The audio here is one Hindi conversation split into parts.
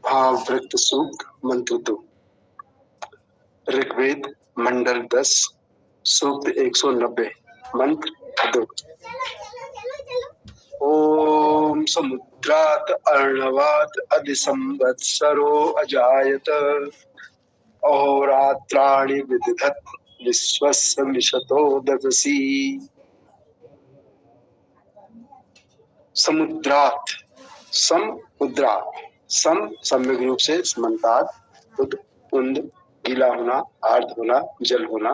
भाववृत्त सूक्त मंत्र 2। ऋग्वेद मंडल 10 सूक्त 190 मंत्र 2। ओम समुद्रात अर्णवात अधिसंवत्सरो अजायत अहोरात्राणि विदधत विश्वस्य मिषतो ददसी। समुद्रात समुद्रात सम सम्यक रूप से समन्तात उद उंद गीला होना आर्द्र होना जल होना,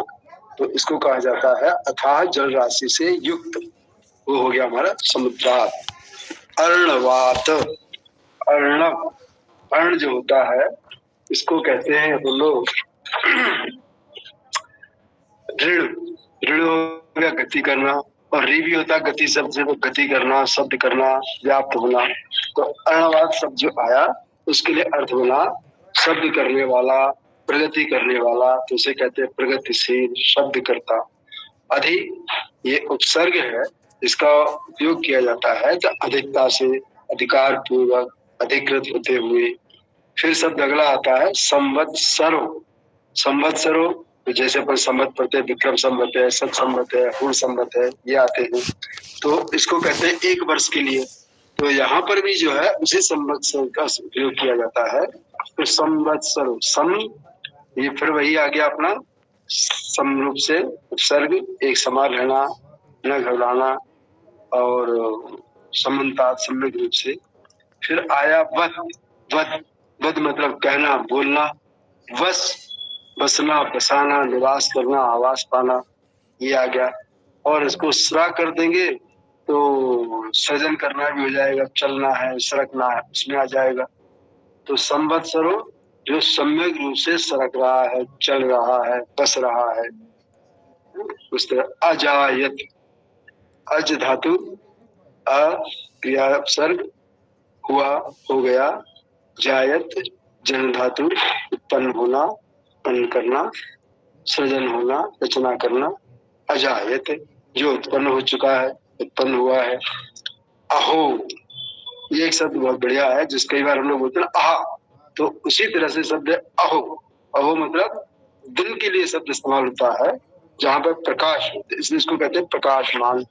तो इसको कहा जाता है अथाह जल राशि से युक्त। वो हो गया हमारा समुद्रात। अर्णवात अर्णव अर्ण जो होता है इसको कहते हैं वो लोग ऋण ऋण हो गया गति करना, और री भी होता है गति शब्द से, गति करना शब्द करना व्याप्त होना। तो अर्णवाद शब्द जो आया उसके लिए अर्थ होना शब्द करने वाला प्रगति करने वाला, तो उसे कहते हैं प्रगतिशील शब्द करता। अधि ये उपसर्ग है, इसका उपयोग किया जाता है तो अधिकता से अधिकार पूर्वक अधिकृत होते हुए। फिर शब्द अगला आता है संवत्सरो। संवत्सरो तो जैसे पर संवत पढ़ते विक्रम संवत है, सत संवत है, पूर्ण संवत है, ये आते हैं, तो इसको कहते हैं एक वर्ष के लिए। तो यहाँ पर भी जो है उसी संवत्सर का उपयोग किया जाता है। तो संवत्सर सम ये फिर वही आ गया अपना सम रूप से उपसर्ग, एक समान रहना न घबराना और समन्तात सम्यक रूप से। फिर आया वद वद वद मतलब कहना बोलना, वस बसना बसाना निवास करना आवास पाना, ये आ गया। और इसको सरा कर देंगे तो सृजन करना भी हो जाएगा, चलना है सरकना है उसमें आ जाएगा। तो संवत्सरो जो सम्यक रूप से सरक रहा है चल रहा है बस रहा है, उस तरह। अजायत अज धातु अ क्रिया उपसर्ग हुआ हो गया, जायत जन धातु उत्पन्न होना उत्पन्न करना सृजन होना रचना करना। अजायत जो उत्पन्न हो चुका है उत्पन्न हुआ है। अहो ये एक शब्द बहुत बढ़िया है जिस कई बार हम लोग बोलते हैं आहा, तो उसी तरह से शब्द अहो। अहो मतलब दिन के लिए शब्द इस्तेमाल होता है जहाँ पर प्रकाश, इसलिए इसको कहते हैं प्रकाशमान।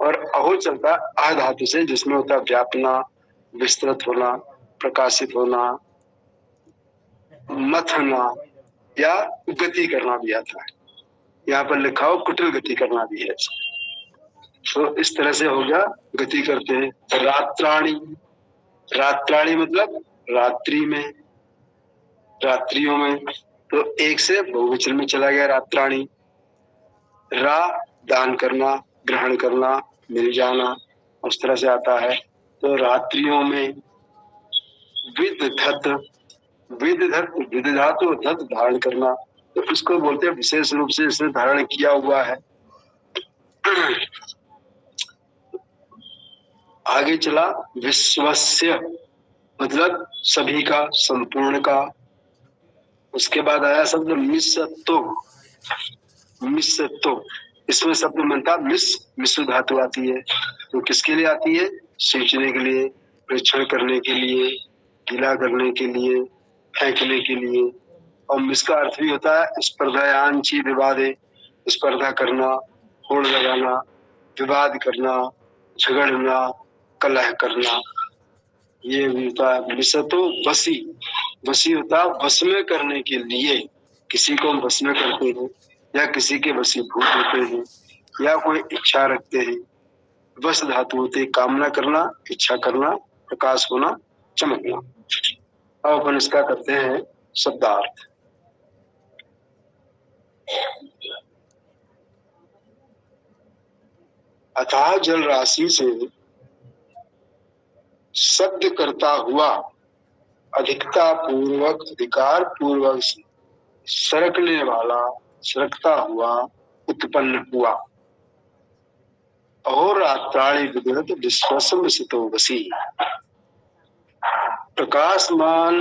और अहो चलता है आ धातु से जिसमें होता है व्यापना विस्तृत होना प्रकाशित होना मथना या गति करना भी आता है। यहाँ पर लिखा हो कुटिल गति करना भी है। तो इस तरह से हो गया गति करते हैं। रात्राणी रात्राणी मतलब रात्रि में रात्रियों में, तो एक से बहुवचन में चला गया रात्राणी। रा दान करना ग्रहण करना मिल जाना उस तरह से आता है। तो रात्रियों में विदधत विदधत विदधातु धत धारण करना, तो इसको बोलते हैं विशेष रूप से इसने धारण किया हुआ है। आगे चला विश्वस्य मतलब सभी का संपूर्ण का। उसके बाद आया शब्द मिस्सत्तो। मिस्सत्तो इसमें शब्द बनता मिश्र धातु आती है, तो किसके लिए आती है? सींचने के लिए परीक्षण करने के लिए गीला करने के लिए फेंकने के लिए। और मिस का अर्थ भी होता है स्पर्धायांची विवादे, स्पर्धा करना होड़ लगाना विवाद करना झगड़ना कलह करना, ये भी होता है। मिसतो बसी बसी होता है वश में करने के लिए, किसी को हम वश में करते हैं या किसी के वशीभूत होते हैं या कोई इच्छा रखते हैं। वश धातु होते कामना करना इच्छा करना प्रकाश होना चमकना। अब अपन इसका करते हैं शब्दार्थ। अथाह जल राशि से शब्द करता हुआ अधिकता पूर्वक अधिकार पूर्वक सरकने वाला सरकता हुआ उत्पन्न हुआ। और रात्राणि विदधत विश्वसम सितो वसी, प्रकाशमान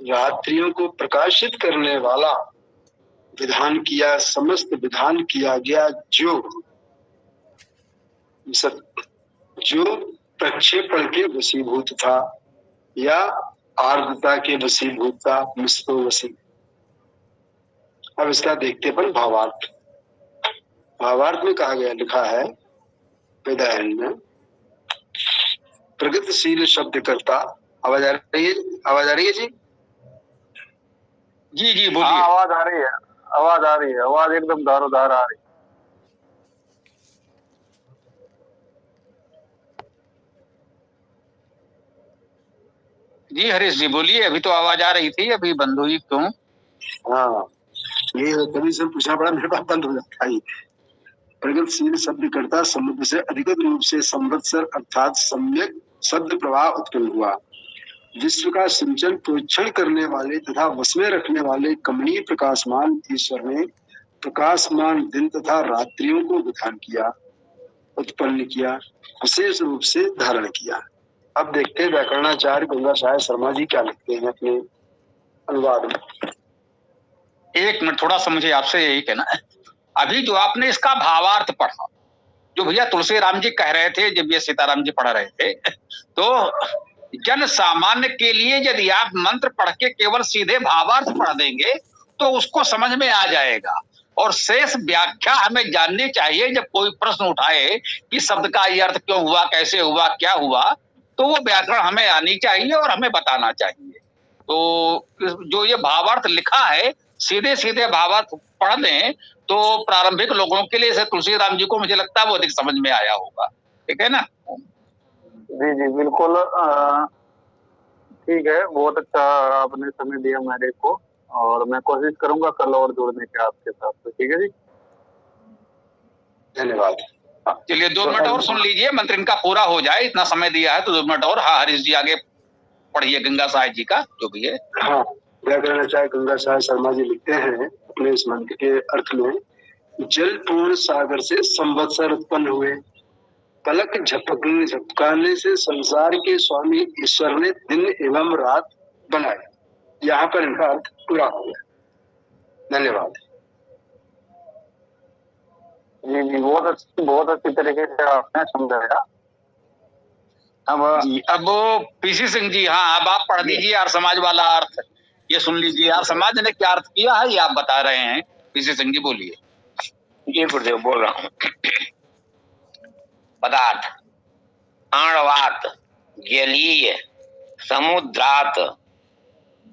रात्रियों को प्रकाशित करने वाला विधान किया समस्त विधान किया गया जो प्रक्षेपण के वशीभूत था या आर्द्रता के वशीभूत था, मिश्रो वशी। अब इसका देखते अपन भावार्थ। भावार्थ में कहा गया, लिखा है वेदायन में, प्रगतिशील शब्द करता। आवाज आ रही है? आवाज आ रही है जी? जी जी बोलिए। आवाज आ रही है, आवाज आ रही है, आवाज एकदम दारोदार आ रही है। जी हरीश जी बोलिए, अभी तो आवाज आ रही थी, अभी बंद हुई क्यों? हाँ, ये तभी से पूछना पड़ा, मेरे पास बंद हो जाता है। प्रगतिशील शब्द करता समुद्र से अधिकृत रूप से संवत्सर अर्थात सम्यक शब्द प्रवाह उत्पन्न हुआ। विश्व का सिंचन प्रोक्षण करने वाले तथा वश में रखने वाले कमनीय प्रकाशमान ईश्वर ने प्रकाशमान दिन तथा रात्रियों को विधान किया, उत्पन्न किया, विशेष रूप से धारण किया। अब देखते हैं व्याकरणाचार्य गंगा साहेब शर्मा जी क्या लिखते हैं अपने अनुवाद में। एक मिनट, थोड़ा सा मुझे आपसे यही कहना है, अभी जो आपने इसका भावार्थ पढ़ा, जो भैया तुलसी राम जी कह रहे थे जब ये सीताराम जी पढ़ रहे थे, तो जन सामान्य के लिए यदि आप मंत्र पढ़ के केवल सीधे भावार्थ पढ़ देंगे तो उसको समझ में आ जाएगा, और शेष व्याख्या हमें जाननी चाहिए। जब कोई प्रश्न उठाए कि शब्द का ये अर्थ क्यों हुआ, कैसे हुआ, क्या हुआ, तो वो व्याकरण हमें आनी चाहिए और हमें बताना चाहिए। तो जो ये भावार्थ लिखा है, सीधे सीधे भावार्थ पढ़ दें तो प्रारंभिक लोगों के लिए, तुलसीराम जी को मुझे लगता है वो अधिक समझ में आया होगा। ठीक है ना? जी जी बिल्कुल, ठीक है, बहुत अच्छा आपने समय दिया मेरे को, और मैं कोशिश करूंगा कल और जुड़ने के आपके साथ। तो ठीक है जी, धन्यवाद। चलिए 2 मिनट और सुन लीजिए, मंत्र इनका पूरा हो जाए, इतना समय दिया है तो 2 मिनट और। हाँ हरीश जी आगे पढ़िए गंगा साहेब जी का जो भी है। हाँ, व्याकरणाचार्य गंगा साहेब शर्मा जी लिखते हैं अपने इस मंत्र के अर्थ में, जल पूर्ण सागर से संवत्सर उत्पन्न हुए, पलक झपकाने से संसार के स्वामी ईश्वर ने दिन एवं रात बनाए। यहाँ पर इनका अर्थ पूरा हो गया। धन्यवाद। जी जी बहुत अच्छी तरीके से आपने समझाया। अब पीसी सिंह जी, हाँ अब आप पढ़ दीजिए आर्य समाज वाला अर्थ, ये सुन लीजिए आर्य समाज ने क्या अर्थ किया है, ये आप बता रहे हैं। पीसी सिंह जी बोलिए। ये गुरुदेव बोल रहा हूँ। पदार्थ आणवात, जलीय, समुद्रात,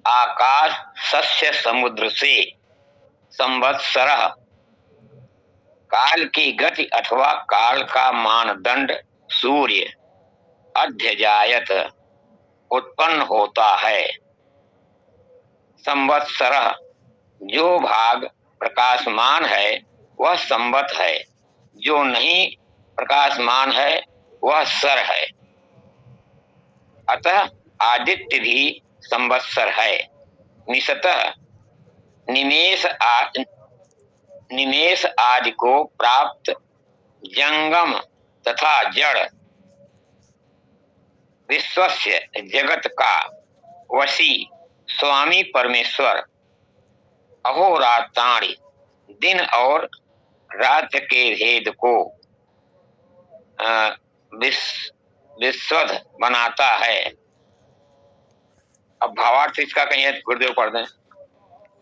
आकाश सस्य समुद्र से, संवत्सर काल की गति अथवा काल का मानदंड सूर्य, अध्यजायत उत्पन्न होता है। संवत्सर जो भाग प्रकाशमान है वह संवत है, जो नहीं प्रकाशमान है वह सर है। अतः आदित्य भी संवत्सर है। निशतः निमेष आदि को प्राप्त जंगम तथा जड़ विश्वस्य जगत का वशी स्वामी परमेश्वर अहोरात्राणि दिन और रात के भेद को विश्वद बनाता है। अब भावार्थ इसका कहीं गुरुदेव पढ़ दें।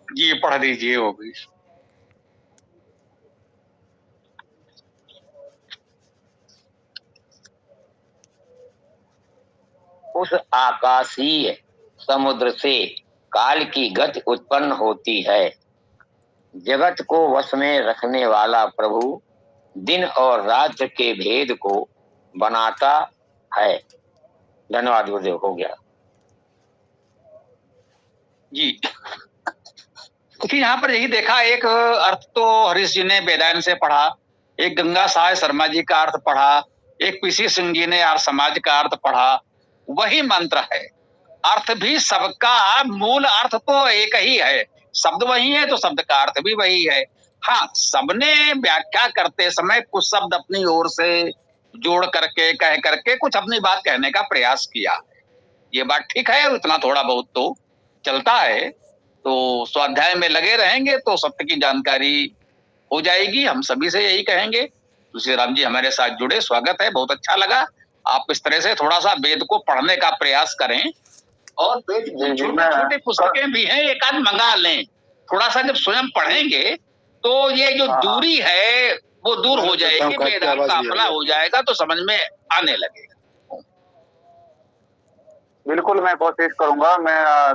जी पढ़ दीजिए वो भी। उस आकाशीय समुद्र से काल की गति उत्पन्न होती है। जगत को वश में रखने वाला प्रभु दिन और रात के भेद को बनाता है। धन्यवाद गुरुदेव, हो गया जी। क्योंकि यहाँ पर यही देखा, एक अर्थ तो हरीश जी ने वेदायन से पढ़ा, एक गंगा साहेब शर्मा जी का अर्थ पढ़ा, एक पीसी सिंह जी ने आर्य समाज का अर्थ पढ़ा। वही मंत्र है, अर्थ भी सबका मूल अर्थ तो एक ही है, शब्द वही है तो शब्द का अर्थ भी वही है। हाँ, सबने व्याख्या करते समय कुछ शब्द अपनी ओर से जोड़ करके कह करके कुछ अपनी बात कहने का प्रयास किया। ये बात ठीक है, इतना थोड़ा बहुत तो चलता है। तो स्वाध्याय में लगे रहेंगे तो सत्य की जानकारी हो जाएगी। हम सभी से यही कहेंगे, तुलसीराम जी हमारे साथ जुड़े, स्वागत है, बहुत अच्छा लगा। आप इस तरह से थोड़ा सा वेद को पढ़ने का प्रयास करें, और वेद की जी, छोटी मैं- छोटी पुस्तकें भी हैं, एक आध मंगा लें। थोड़ा सा जब स्वयं पढ़ेंगे तो ये जो हाँ, हाँ। दूरी है वो दूर हो जाएगी, काट के वेद आवाज आपका भी आ अपना रही है। हो जाएगा, तो समझ में आने लगेगा। बिल्कुल मैं कोशिश करूंगा। मैं